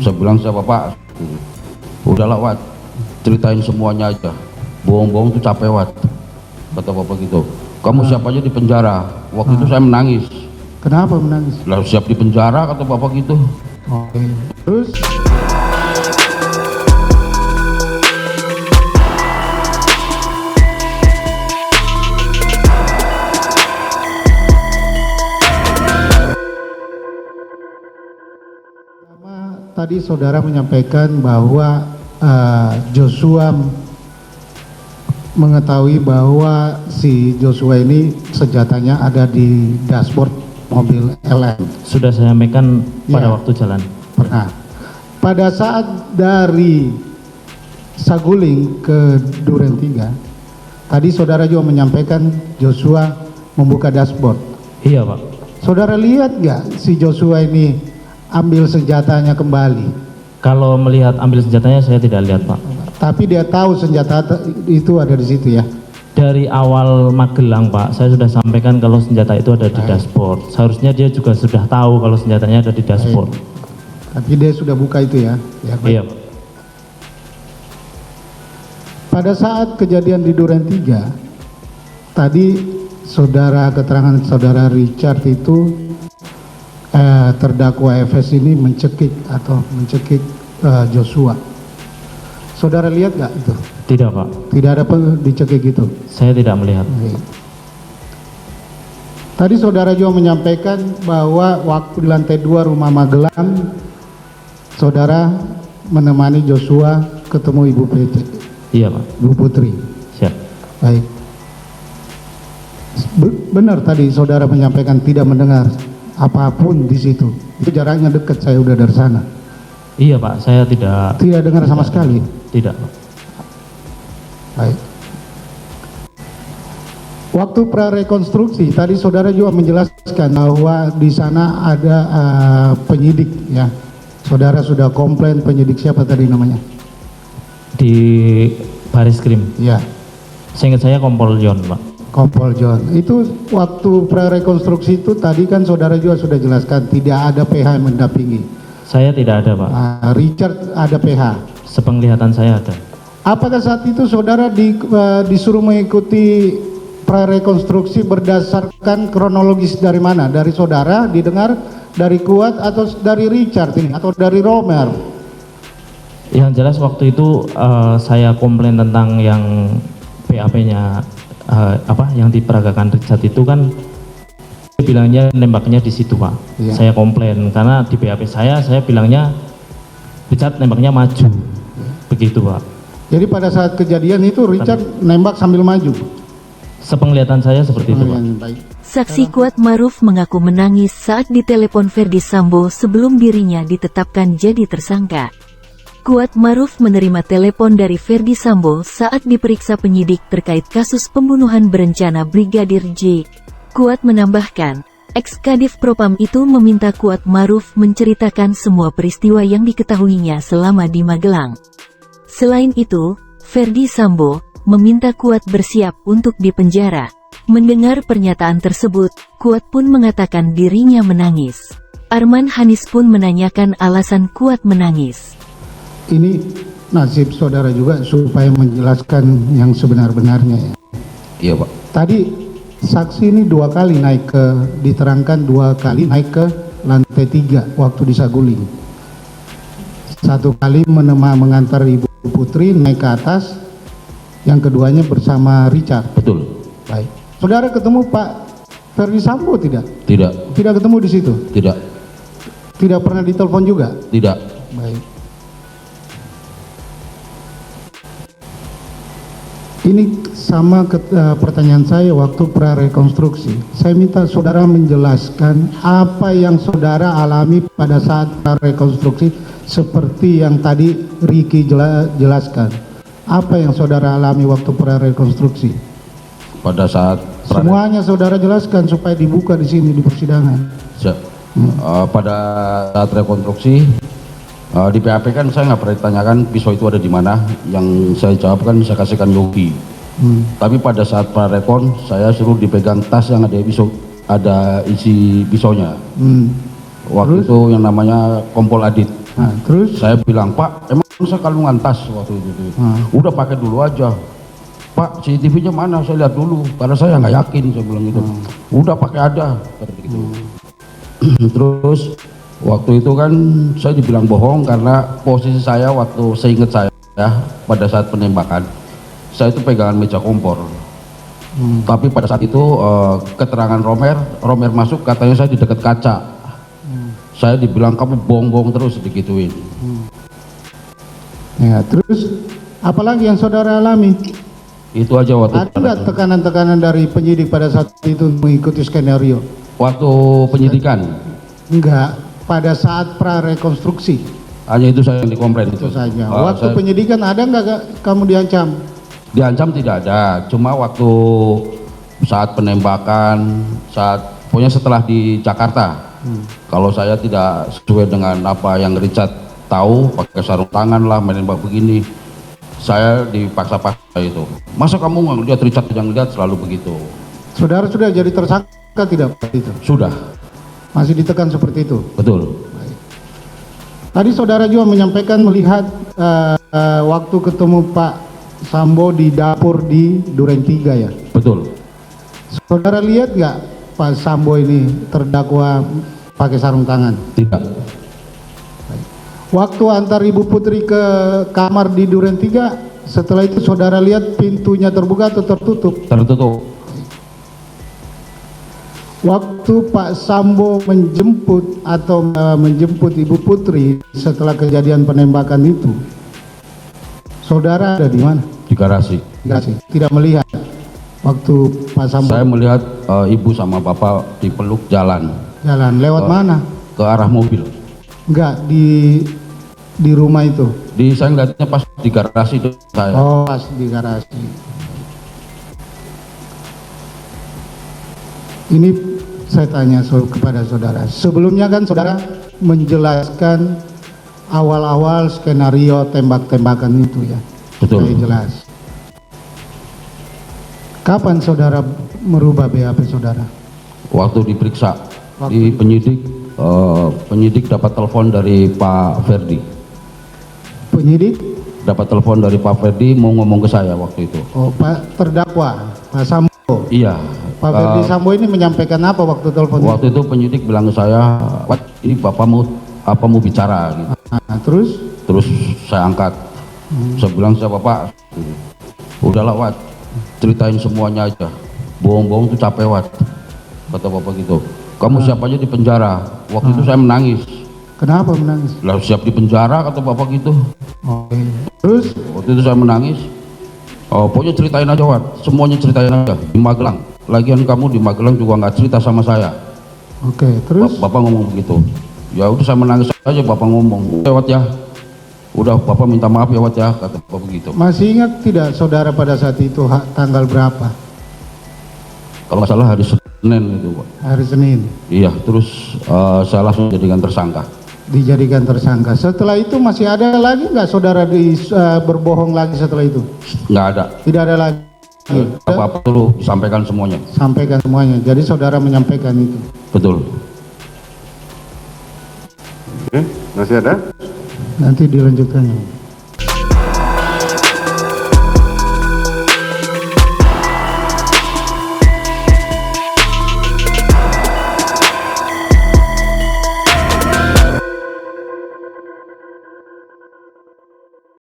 Saya bilang, saya Bapak, udahlah Wat, ceritain semuanya aja, bohong-bohong tuh capek Wat, kata Bapak gitu. Kamu siap aja di penjara. Waktu itu saya menangis. Kenapa menangis? Lah siap di penjara kata Bapak gitu. Oke. Terus tadi saudara menyampaikan bahwa Joshua mengetahui bahwa si Joshua ini senjatanya ada di dashboard mobil LM. Sudah saya sampaikan pada Ya. waktu jalan. Pernah. Pada saat dari Saguling ke Duren 3, tadi saudara juga menyampaikan Joshua membuka dashboard. Iya Pak. Saudara lihat nggak si Joshua ini ambil senjatanya kembali? Kalau melihat ambil senjatanya saya tidak lihat Pak. Tapi dia tahu senjata itu ada di situ ya. Dari awal Magelang Pak, saya sudah sampaikan kalau senjata itu ada di dashboard. Seharusnya dia juga sudah tahu kalau senjatanya ada di dashboard. Tapi dia sudah buka itu ya. Ya, baik. Iya Pak. Pada saat kejadian di Duren 3, tadi keterangan saudara Richard itu terdakwa FS ini mencekik Joshua. Saudara lihat nggak itu? Tidak Pak. Tidak ada dicekik itu. Saya tidak melihat. Oke. Tadi saudara juga menyampaikan bahwa waktu di lantai 2 rumah Magelang, saudara menemani Joshua ketemu Ibu Putri. Iya Pak. Ibu Putri. Siap. Baik. Benar tadi saudara menyampaikan tidak mendengar apapun di situ. Itu jaraknya dekat, saya udah dari sana. Iya Pak, saya tidak Tidak dengar sama sekali. tidak Pak. Baik. Waktu prarekonstruksi tadi saudara juga menjelaskan bahwa di sana ada penyidik ya. Saudara sudah komplain penyidik siapa tadi namanya? Di Baris Krim. Ya, Seingat saya Kompol John Pak. Kompol John. Itu waktu prarekonstruksi itu tadi kan saudara juga sudah jelaskan tidak ada PH yang mendampingi. Saya tidak ada Pak. Richard ada PH. Sepenglihatan saya ada. Apakah saat itu saudara disuruh mengikuti prarekonstruksi berdasarkan kronologis dari mana? Dari saudara didengar, dari Kuat atau dari Richard ini atau dari Romer? Yang jelas waktu itu saya komplain tentang yang BAP-nya yang diperagakan Richard itu kan dia bilangnya nembaknya di situ Pak. Iya. Saya komplain karena di BAP saya bilangnya Richard nembaknya maju. Begitu Pak. Jadi pada saat kejadian itu Richard nembak sambil maju. Sepenglihatan saya seperti itu Pak. Baik. Saksi Kuat Maruf mengaku menangis saat ditelepon Ferdi Sambo sebelum dirinya ditetapkan jadi tersangka. Kuat Maruf menerima telepon dari Ferdi Sambo saat diperiksa penyidik terkait kasus pembunuhan berencana Brigadir J. Kuat menambahkan, ex-Kadif Propam itu meminta Kuat Maruf menceritakan semua peristiwa yang diketahuinya selama di Magelang. Selain itu, Ferdi Sambo meminta Kuat bersiap untuk dipenjara. Mendengar pernyataan tersebut, Kuat pun mengatakan dirinya menangis. Arman Hanis pun menanyakan alasan Kuat menangis. Ini nasib saudara juga supaya menjelaskan yang sebenar-benarnya ya. Iya Pak. Tadi saksi ini diterangkan dua kali naik ke lantai 3 waktu di Saguling. Satu kali mengantar Ibu Putri naik ke atas, yang keduanya bersama Richard. Betul. Baik. Saudara ketemu Pak Ferdi Sambo tidak? Tidak. Tidak ketemu di situ? Tidak. Tidak pernah ditelepon juga? Tidak. Baik. Ini sama pertanyaan saya waktu prarekonstruksi. Saya minta saudara menjelaskan apa yang saudara alami pada saat prarekonstruksi seperti yang tadi Ricky jelaskan. Apa yang saudara alami waktu prarekonstruksi? Pada saat Semuanya saudara jelaskan supaya dibuka di sini di persidangan. pada saat rekonstruksi di PAP kan saya nggak pernah ditanyakan pisau itu ada di mana. Yang saya jawab kan saya kasihkan Yogi. Tapi pada saat prarekon saya suruh dipegang tas yang ada pisau, ada isi pisaunya. Waktu itu yang namanya Kompol Adit. Nah, terus? Saya bilang, Pak, emang saya kalungan tas waktu itu. Udah pakai dulu aja. Pak, CCTV-nya mana? Saya lihat dulu. Karena saya nggak yakin, saya bilang gitu. Udah pakai ada. Gitu. Terus waktu itu kan saya dibilang bohong karena posisi saya waktu seingat saya pada saat penembakan, saya itu pegangan meja kompor. Tapi pada saat itu keterangan Romer masuk katanya saya di dekat kaca. Saya dibilang kamu bohong-bohong terus digituin. Ya, terus apalagi yang saudara alami? Itu aja waktu. Ada nggak tekanan-tekanan dari penyidik pada saat itu mengikuti skenario? Waktu penyidikan? Enggak, pada saat prarekonstruksi. Hanya itu saya yang dikomplain itu. Itu saja. Waktu penyidikan ada nggak kamu diancam? Diancam tidak ada, cuma waktu saat penembakan, pokoknya setelah di Jakarta, kalau saya tidak sesuai dengan apa yang Richard tahu, pakai sarung tangan lah, menembak begini, saya dipaksa-paksa itu. Masa kamu nggak lihat Richard yang lihat selalu begitu? Saudara sudah jadi tersangka tidak Pak itu? Sudah. Masih ditekan seperti itu? Betul. Tadi saudara juga menyampaikan melihat waktu ketemu Pak Sambo di dapur di Duren 3 ya? Betul. Saudara lihat nggak Pak Sambo ini terdakwa pakai sarung tangan? Tidak. Waktu antar Ibu Putri ke kamar di Duren 3, setelah itu saudara lihat pintunya terbuka atau tertutup? Tertutup. Waktu Pak Sambo menjemput atau menjemput Ibu Putri setelah kejadian penembakan itu, saudara ada di mana? Di garasi. Di garasi. Tidak melihat waktu Pak Sambo. Saya melihat ibu sama bapak dipeluk jalan. Jalan lewat mana? Ke arah mobil. Enggak, di rumah itu. Saya ngeliatnya pas di garasi itu saya. Oh, pas di garasi. Ini saya tanya kepada saudara. Sebelumnya kan saudara menjelaskan awal-awal skenario tembak-tembakan itu ya. Betul. Saya jelas. Kapan saudara merubah BAP saudara? Waktu diperiksa di penyidik dapat telepon dari Pak Ferdi. Penyidik? Dapat telepon dari Pak Ferdi mau ngomong ke saya waktu itu. Oh, Pak terdakwa, Pak Sambo. Iya. Pak Ferdi Sambo ini menyampaikan apa waktu telepon? Waktu itu penyidik bilang ke saya, Pak, ini bapak mau bicara gitu. Nah, terus? Terus saya angkat. Saya bilang sama bapak, udahlah Wat, ceritain semuanya aja. Bohong-bohong tuh capek Wat. Kata bapak gitu. Kamu siap aja di penjara. Waktu itu saya menangis. Kenapa menangis? Lah siap di penjara kata bapak gitu. Oke. Terus? Waktu itu saya menangis. Oh, pokoknya ceritain aja Wat. Semuanya ceritain aja. Di Magelang. Lagian kamu di Magelang juga nggak cerita sama saya. Oke. Terus? Bapak ngomong begitu. Ya udah saya menangis aja, bapak ngomong. Udah Wat ya. Udah bapak minta maaf ya Wat ya, kata bapak begitu. Masih ingat tidak saudara pada saat itu tanggal berapa? Kalau nggak salah hari Senin itu Pak. Hari Senin. Iya, terus saya langsung jadikan tersangka. Dijadikan tersangka. Setelah itu masih ada lagi nggak saudara berbohong lagi setelah itu? Nggak ada. Tidak ada lagi. Apa-apa dulu disampaikan semuanya. Sampaikan semuanya. Jadi saudara menyampaikan itu. Betul. Oke, masih ada? Nanti dilanjutkan.